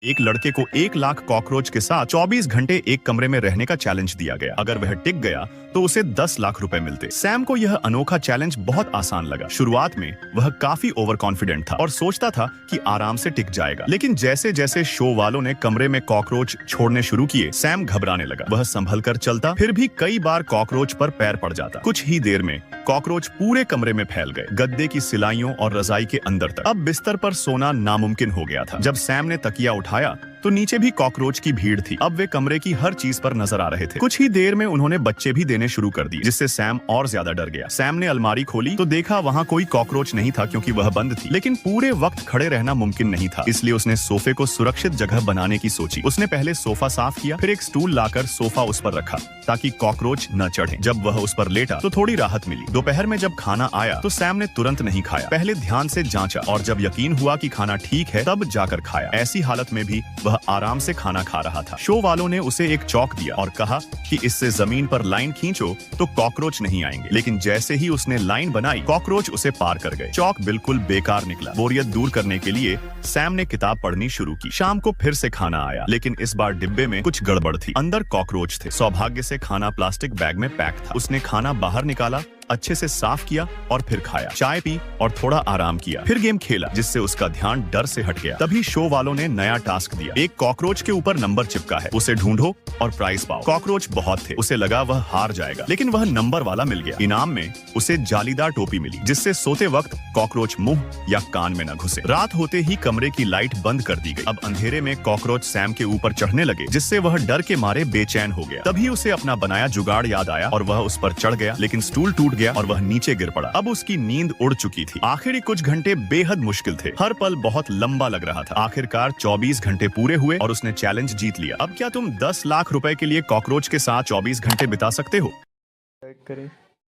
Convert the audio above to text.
एक लड़के को 1 लाख कॉकरोच के साथ 24 घंटे एक कमरे में रहने का चैलेंज दिया गया। अगर वह टिक गया तो उसे 10 लाख रुपए मिलते। सैम को यह अनोखा चैलेंज बहुत आसान लगा। शुरुआत में वह काफी ओवर कॉन्फिडेंट था और सोचता था कि आराम से टिक जाएगा, लेकिन जैसे जैसे शो वालों ने कमरे में कॉकरोच छोड़ने शुरू किए, सैम घबराने लगा। वह संभल कर चलता, फिर भी कई बार कॉकरोच पर पैर पड़ जाता। कुछ ही देर में कॉकरोच पूरे कमरे में फैल गए, गद्दे की सिलाइयों और रजाई के अंदर तक। अब बिस्तर पर सोना नामुमकिन हो गया था। जब सैम ने तकिया उठाया तो नीचे भी कॉकरोच की भीड़ थी। अब वे कमरे की हर चीज पर नजर आ रहे थे। कुछ ही देर में उन्होंने बच्चे भी देने शुरू कर दिए, जिससे सैम और ज्यादा डर गया। सैम ने अलमारी खोली तो देखा वहाँ कोई कॉकरोच नहीं था, क्योंकि वह बंद थी। लेकिन पूरे वक्त खड़े रहना मुमकिन नहीं था, इसलिए उसने सोफे को सुरक्षित जगह बनाने की सोची। उसने पहले सोफा साफ किया, फिर एक स्टूल लाकर सोफा उस पर रखा ताकि कॉकरोच न चढ़े। जब वह उस पर लेटा तो थोड़ी राहत मिली। दोपहर में जब खाना आया तो सैम ने तुरंत नहीं खाया, पहले ध्यान से जांचा और जब यकीन हुआ कि खाना ठीक है तब जाकर खाया। ऐसी हालत में भी वह आराम से खाना खा रहा था। शो वालों ने उसे एक चौक दिया और कहा कि इससे जमीन पर लाइन खींचो तो कॉकरोच नहीं आएंगे। लेकिन जैसे ही उसने लाइन बनाई, कॉकरोच उसे पार कर गए। चौक बिल्कुल बेकार निकला। बोरियत दूर करने के लिए सैम ने किताब पढ़नी शुरू की। शाम को फिर से खाना आया, लेकिन इस बार डिब्बे में कुछ गड़बड़ थी। अंदर कॉकरोच थे। सौभाग्य से खाना प्लास्टिक बैग में पैक था। उसने खाना बाहर निकाला, अच्छे से साफ किया और फिर खाया। चाय पी और थोड़ा आराम किया। फिर गेम खेला, जिससे उसका ध्यान डर से हट गया। तभी शो वालों ने नया टास्क दिया। एक कॉकरोच के ऊपर नंबर चिपका है, उसे ढूंढो और प्राइज पाओ। कॉकरोच बहुत थे, उसे लगा वह हार जाएगा, लेकिन वह नंबर वाला मिल गया। इनाम में उसे जालीदार टोपी मिली, जिससे सोते वक्त कॉकरोच मुंह या कान में न घुसे। रात होते ही कमरे की लाइट बंद कर दी गई। अब अंधेरे में कॉकरोच सैम के ऊपर चढ़ने लगे, जिससे वह डर के मारे बेचैन हो गया। तभी उसे अपना बनाया जुगाड़ याद आया और वह उस पर चढ़ गया, लेकिन स्टूल टूट गया और वह नीचे गिर पड़ा। अब उसकी नींद उड़ चुकी थी। आखिरी कुछ घंटे बेहद मुश्किल थे। हर पल बहुत लंबा लग रहा था। आखिरकार 24 घंटे पूरे हुए और उसने चैलेंज जीत लिया। अब क्या तुम 10 लाख रुपए के लिए कॉकरोच के साथ 24 घंटे बिता सकते हो? करें।